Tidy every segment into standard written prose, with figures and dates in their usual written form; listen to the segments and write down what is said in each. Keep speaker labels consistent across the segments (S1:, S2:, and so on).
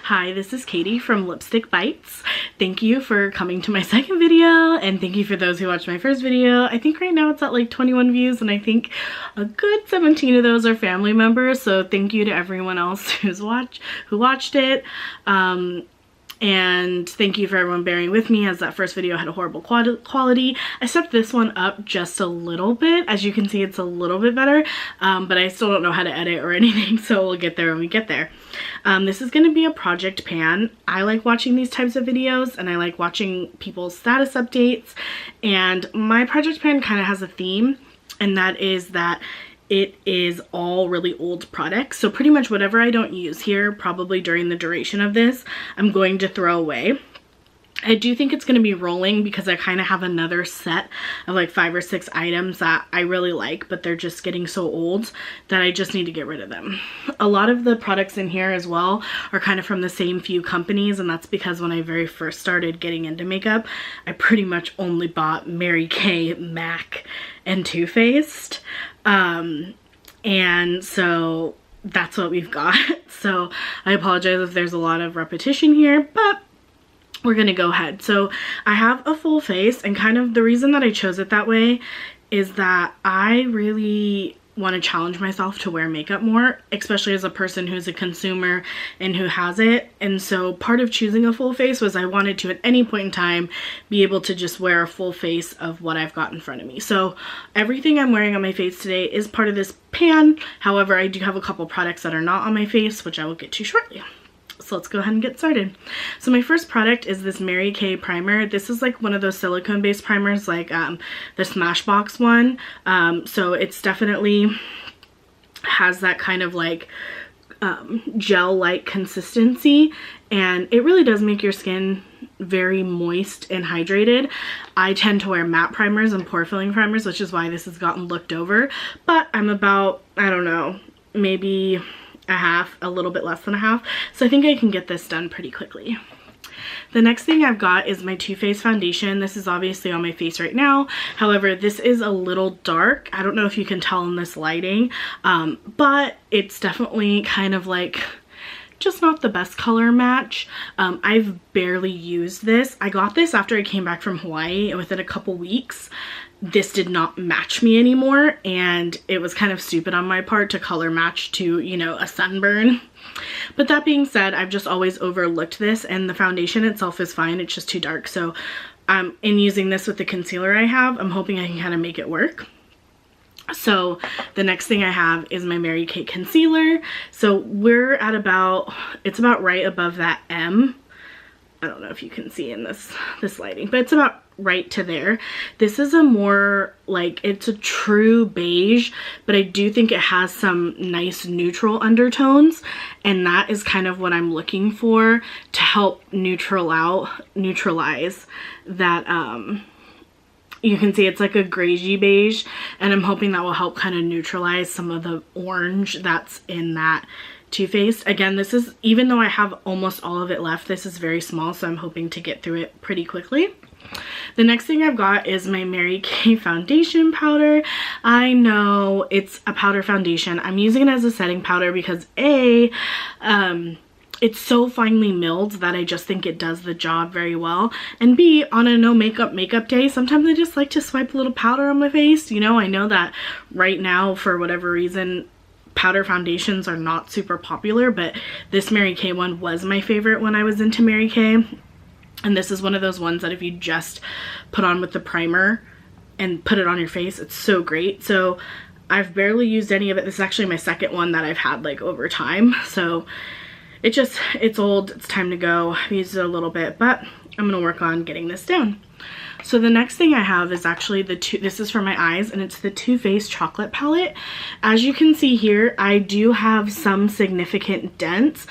S1: Hi, this is Katie from Lipstick Bites. Thank you for coming to my second video, and thank you for those who watched my first video. I think right now it's at like 21 views, and I think a good 17 of those are family members, so thank you to everyone else who watched it. And thank you for everyone bearing with me, as that first video had a horrible quality. I stepped this one up just a little bit. As you can see, it's a little bit better, but I still don't know how to edit or anything, so we'll get there when we get there. This is going to be a project pan. I like watching these types of videos, and I like watching people's status updates, and my project pan kind of has a theme, and that is that it is all really old products. So pretty much whatever I don't use here, probably during the duration of this, I'm going to throw away. I do think it's going to be rolling because I kind of have another set of like 5 or 6 items that I really like, but they're just getting so old that I just need to get rid of them. A lot of the products in here as well are kind of from the same few companies, and that's because when I very first started getting into makeup, I pretty much only bought Mary Kay, MAC, and Too Faced. And so that's what we've got. So I apologize if there's a lot of repetition here, but we're gonna go ahead. So I have a full face, and kind of the reason that I chose it that way is that I really want to challenge myself to wear makeup more, especially as a person who's a consumer and who has it. And so part of choosing a full face was I wanted to, at any point in time, be able to just wear a full face of what I've got in front of me. So everything I'm wearing on my face today is part of this pan. However, I do have a couple products that are not on my face, which I will get to shortly. So let's go ahead and get started. So my first product is this Mary Kay primer. This is like one of those silicone based primers, like the Smashbox one. So it's definitely has that kind of like gel-like consistency, and it really does make your skin very moist and hydrated. I tend to wear matte primers and pore filling primers, which is why this has gotten looked over, but I'm about, I don't know, maybe a little bit less than a half, so I think I can get this done pretty quickly. The next thing I've got is my Too Faced foundation. This is obviously on my face right now. However, this is a little dark. I don't know if you can tell in this lighting, but it's definitely kind of like just not the best color match. I've barely used this. I got this after I came back from Hawaii, and within a couple weeks this did not match me anymore, and it was kind of stupid on my part to color match to, you know, a sunburn. But that being said, I've just always overlooked this, and the foundation itself is fine, it's just too dark. So in using this with the concealer I have, I'm hoping I can kind of make it work. So the next thing I have is my Mary Kay concealer. So we're at about, it's about right above that M. I don't know if you can see in this lighting, but it's about right to there. This is a more like, it's a true beige, but I do think it has some nice neutral undertones, and that is kind of what I'm looking for to help neutralize that. You can see it's like a grayy beige, and I'm hoping that will help kind of neutralize some of the orange that's in that Too Faced. Again, this is, even though I have almost all of it left, this is very small, so I'm hoping to get through it pretty quickly. The next thing I've got is my Mary Kay foundation powder. I know it's a powder foundation. I'm using it as a setting powder because A, it's so finely milled that I just think it does the job very well, and B, on a no makeup day, sometimes I just like to swipe a little powder on my face. You know, I know that right now, for whatever reason, powder foundations are not super popular, but this Mary Kay one was my favorite when I was into Mary Kay. And this is one of those ones that if you just put on with the primer and put it on your face, it's so great. So I've barely used any of it. This is actually my second one that I've had like over time. So it's old, it's time to go. I've used it a little bit, but I'm gonna work on getting this down. So the next thing I have is actually this is for my eyes, and it's the Too Faced chocolate palette. As you can see here, I do have some significant dents.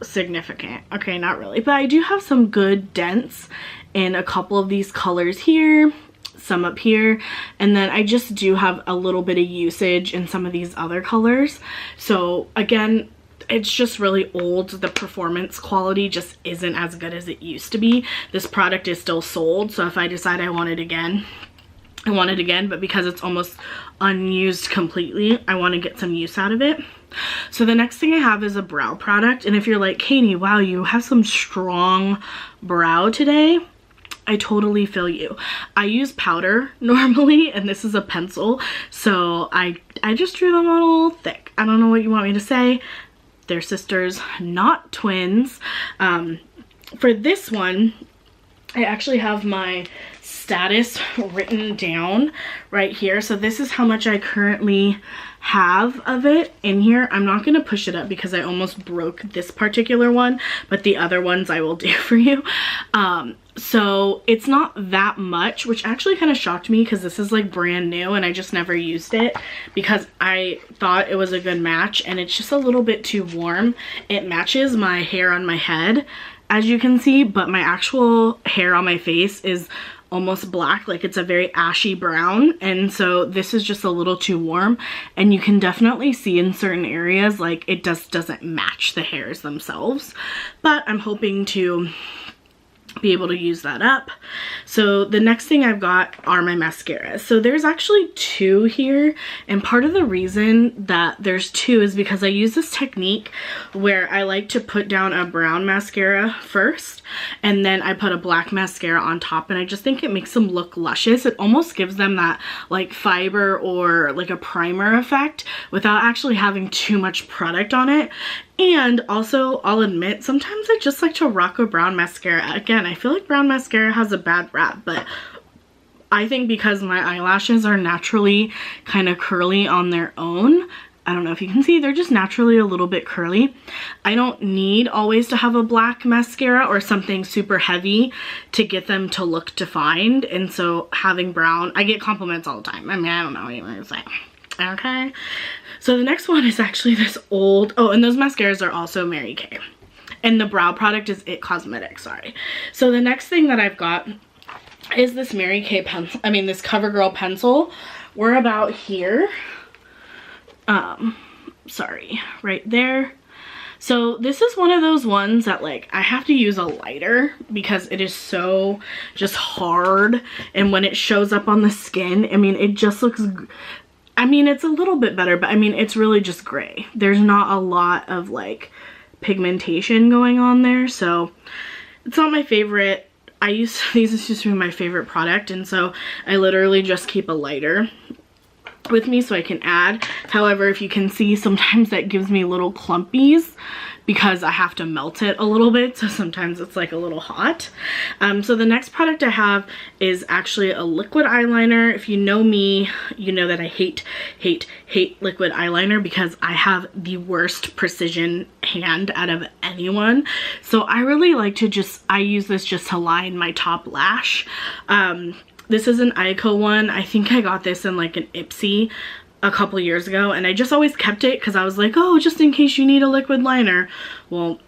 S1: Significant, okay, not really, but I do have some good dents in a couple of these colors here, some up here, and then I just do have a little bit of usage in some of these other colors. So again, it's just really old. The performance quality just isn't as good as it used to be. This product is still sold, so if I decide I want it again, I want it again, but because it's almost unused completely, I want to get some use out of it. So the next thing I have is a brow product, and if you're like, Katie, wow, you have some strong brow today, I totally feel you. I use powder normally, and this is a pencil, so I just drew them on a little thick. I don't know what you want me to say. They're sisters, not twins. For this one, I actually have my status written down right here. So this is how much I currently have of it in here. I'm not going to push it up because I almost broke this particular one, but the other ones I will do for you. So it's not that much, which actually kind of shocked me because this is like brand new and I just never used it because I thought it was a good match, and it's just a little bit too warm. It matches my hair on my head, as you can see, but my actual hair on my face is almost black, like it's a very ashy brown, and so this is just a little too warm, and you can definitely see in certain areas like it just doesn't match the hairs themselves, but I'm hoping to be able to use that up. So the next thing I've got are my mascaras. So there's actually two here, and part of the reason that there's two is because I use this technique where I like to put down a brown mascara first and then I put a black mascara on top, and I just think it makes them look luscious. It almost gives them that like fiber or like a primer effect without actually having too much product on it. And also, I'll admit, sometimes I just like to rock a brown mascara. Again, I feel like brown mascara has a bad rap, but I think because my eyelashes are naturally kind of curly on their own, I don't know if you can see, they're just naturally a little bit curly. I don't need always to have a black mascara or something super heavy to get them to look defined, and so having brown, I get compliments all the time. I mean, I don't know what you want to say. Okay, so the next one is actually this old, oh, and those mascaras are also Mary Kay, and the brow product is It Cosmetics, sorry. So the next thing that I've got is this Mary Kay pencil, I mean this CoverGirl pencil. We're about here, sorry, right there. So this is one of those ones that like I have to use a lighter because it is so just hard, and when it shows up on the skin, I mean it just looks, I mean it's a little bit better, but I mean it's really just gray. There's not a lot of like pigmentation going on there, so it's not my favorite. I use these as just my favorite product, and so I literally just keep a lighter with me so I can add. However, if you can see, sometimes that gives me little clumpies because I have to melt it a little bit, so sometimes it's like a little hot. So the next product I have is actually a liquid eyeliner. If you know me, you know that I hate liquid eyeliner because I have the worst precision hand out of anyone. So I really like to I use this just to line my top lash. This is an Eyeko one. I think I got this in like an Ipsy a couple years ago, and I just always kept it because I was like, oh, just in case you need a liquid liner. Well,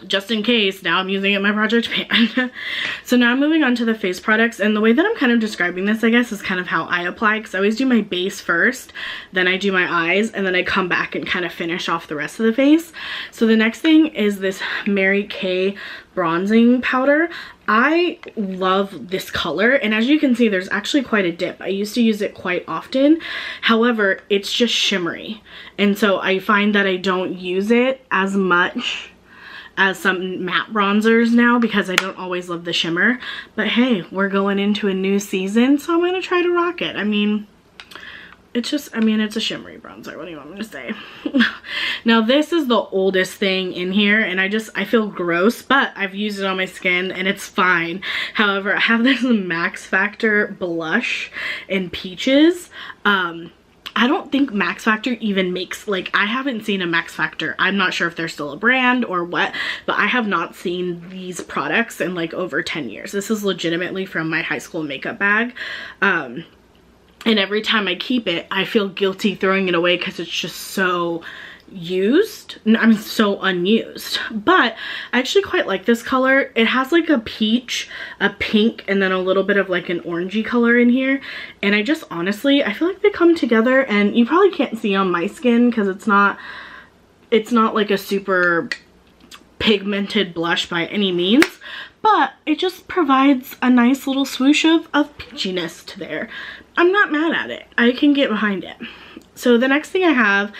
S1: just in case, now I'm using it in my project pan. So now I'm moving on to the face products, and the way that I'm kind of describing this, I guess, is kind of how I apply, because I always do my base first, then I do my eyes, and then I come back and kind of finish off the rest of the face. So the next thing is this Mary Kay bronzing powder. I love this color, and as you can see, there's actually quite a dip. I used to use it quite often. However, it's just shimmery, and so I find that I don't use it as much as some matte bronzers now because I don't always love the shimmer. But hey, we're going into a new season, so I'm gonna try to rock it. I mean, it's just, I mean, it's a shimmery bronzer. What do you want me to say? Now, this is the oldest thing in here, and I feel gross, but I've used it on my skin, and it's fine. However, I have this Max Factor blush in Peaches. I don't think Max Factor even makes, like, I haven't seen a Max Factor. I'm not sure if they're still a brand or what, but I have not seen these products in, like, over 10 years. This is legitimately from my high school makeup bag. And every time I keep it, I feel guilty throwing it away because it's just so used. I mean, so unused. But I actually quite like this color. It has like a peach, a pink, and then a little bit of like an orangey color in here. And I just honestly, I feel like they come together, and you probably can't see on my skin because it's not like a super pigmented blush by any means. But it just provides a nice little swoosh of peachiness to there. I'm not mad at it. I can get behind it. So the next thing I have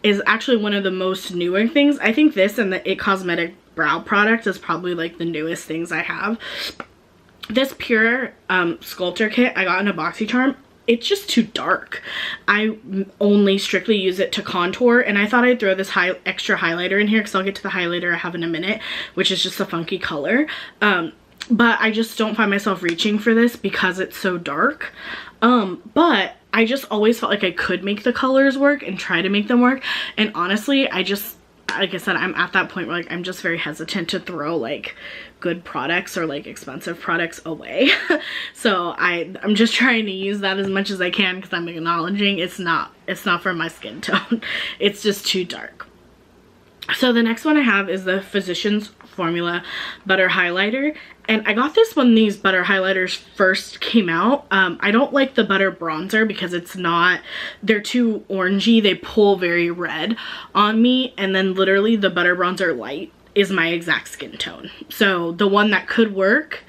S1: is actually one of the most newer things. I think this and the It Cosmetic brow product is probably like the newest things I have. This Pure Sculptor Kit I got in a BoxyCharm. It's just too dark. I only strictly use it to contour, and I thought I'd throw this extra highlighter in here because I'll get to the highlighter I have in a minute, which is just a funky color. But I just don't find myself reaching for this because it's so dark. But I just always felt like I could make the colors work and try to make them work. And honestly, I just, like I said, I'm at that point where like I'm just very hesitant to throw like good products or like expensive products away. So I'm just trying to use that as much as I can because I'm acknowledging it's not for my skin tone. It's just too dark. So the next one I have is the Physicians Formula Butter Highlighter. And I got this when these butter highlighters first came out. I don't like the butter bronzer because they're too orangey. They pull very red on me. And then literally the butter bronzer light is my exact skin tone. So the one that could work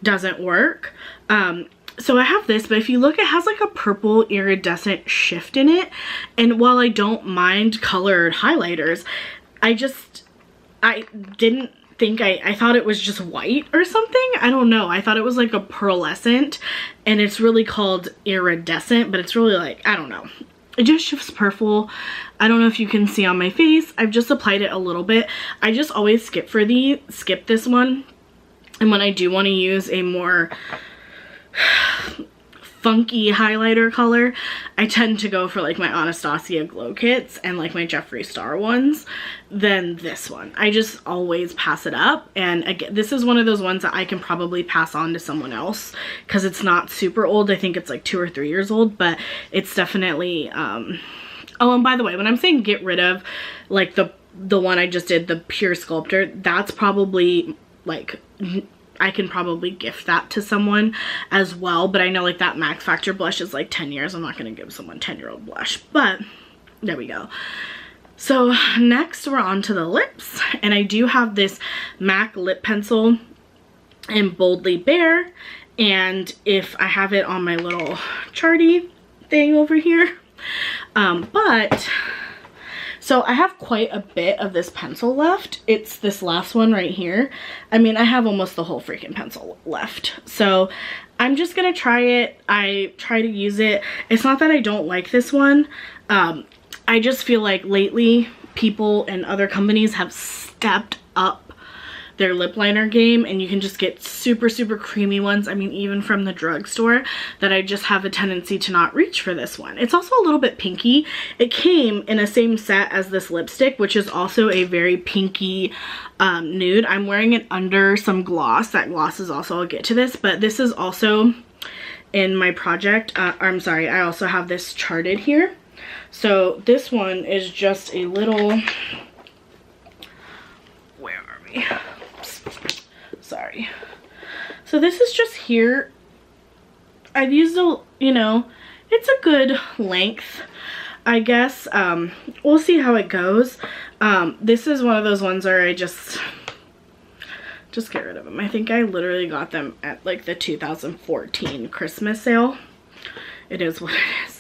S1: doesn't work. So I have this, but if you look, it has like a purple iridescent shift in it. And while I don't mind colored highlighters, I didn't think I thought it was just white or something. I don't know. I thought it was like a pearlescent, and it's really called iridescent, but it's really like, I don't know. It just shifts purple. I don't know if you can see on my face. I've just applied it a little bit. I just always skip this one. And when I do want to use a more funky highlighter color, I tend to go for like my Anastasia glow kits and like my Jeffree Star ones than this one. I just always pass it up. And again, this is one of those ones that I can probably pass on to someone else because it's not super old. I think it's like 2 or 3 years old, but it's definitely oh, and by the way, when I'm saying get rid of like the one I just did, the Pure Sculptor, that's probably like, I can probably gift that to someone as well, but I know like that Max Factor blush is like 10 years. I'm not going to give someone 10-year-old blush, but there we go. So next we're on to the lips, and I do have this MAC lip pencil in Boldly Bare, and if I have it on my little charty thing over here, so I have quite a bit of this pencil left. It's this last one right here. I mean, I have almost the whole freaking pencil left. So I'm just gonna try it. I try to use it. It's not that I don't like this one. I just feel like lately people and other companies have stepped up their lip liner game, and you can just get super, super creamy ones. I mean, even from the drugstore, that I just have a tendency to not reach for this one. It's also a little bit pinky. It came in the same set as this lipstick, which is also a very pinky nude. I'm wearing it under some gloss. That gloss is also, I'll get to this, but this is also in my project. I'm sorry, I also have this charted here. So this one is just a little, where are we? Sorry. So this is just here. I've used a, you know, it's a good length, I guess. We'll see how it goes. This is one of those ones where I just get rid of them. I think I literally got them at like the 2014 Christmas sale. It is what it is.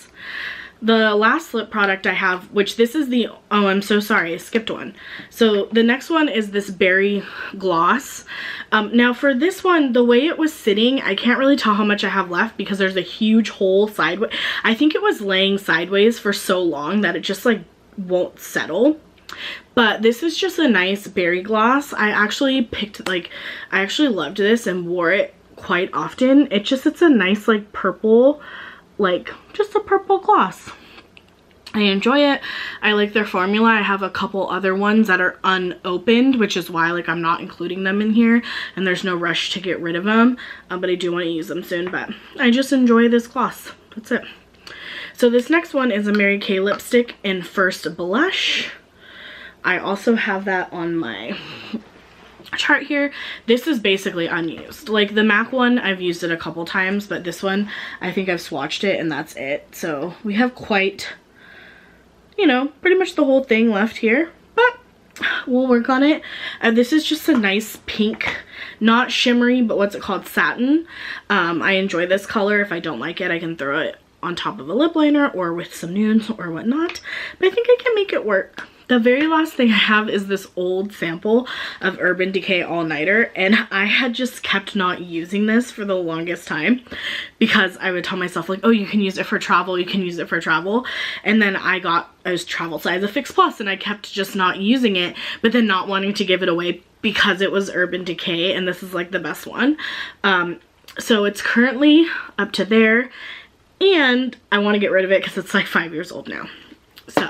S1: The last lip product I have, which this is the, oh, I'm so sorry, I skipped one. So the next one is this Berry Gloss. Now for this one, the way it was sitting, I can't really tell how much I have left because there's a huge hole sideways. I think it was laying sideways for so long that it just like won't settle. But this is just a nice berry gloss. I actually picked, like, I actually loved this and wore it quite often. It's a nice like purple, like just a purple gloss. I enjoy it. I like their formula. I have a couple other ones that are unopened, which is why like I'm not including them in here, and there's no rush to get rid of them, but I do want to use them soon. But I just enjoy this gloss. That's it. So this next one is a Mary Kay lipstick in First Blush. I also have that on my chart here. This is basically unused. Like the MAC one, I've used it a couple times, but this one, I think I've swatched it and that's it. So we have quite, you know, pretty much the whole thing left here, but we'll work on it. This is just a nice pink, not shimmery, but what's it called? Satin. I enjoy this color. If I don't like it, I can throw it on top of a lip liner or with some nudes or whatnot, but I think I can make it work. The very last thing I have is this old sample of Urban Decay All Nighter, and I had just kept not using this for the longest time because I would tell myself like, oh, you can use it for travel, you can use it for travel, and then I got a travel size of Fix Plus and I kept just not using it, but then not wanting to give it away because it was Urban Decay and this is like the best one. So it's currently up to there, and I want to get rid of it because it's like 5 years old now. So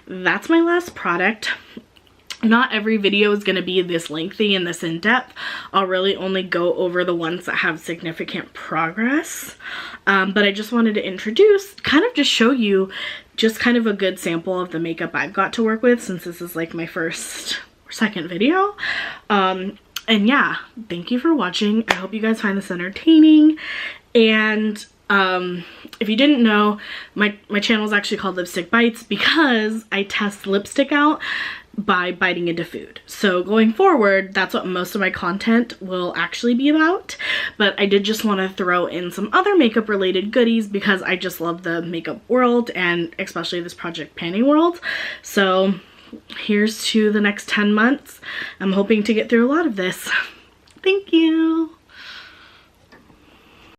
S1: that's my last product. Not every video is going to be this lengthy and this in-depth. I'll really only go over the ones that have significant progress. But I just wanted to introduce, kind of just show you just kind of a good sample of the makeup I've got to work with, since this is like my first or second video. And yeah, thank you for watching. I hope you guys find this entertaining. And if you didn't know, my channel is actually called Lipstick Bites because I test lipstick out by biting into food. So going forward, that's what most of my content will actually be about. But I did just want to throw in some other makeup related goodies because I just love the makeup world, and especially this Project Panty world. So here's to the next 10 months. I'm hoping to get through a lot of this. Thank you.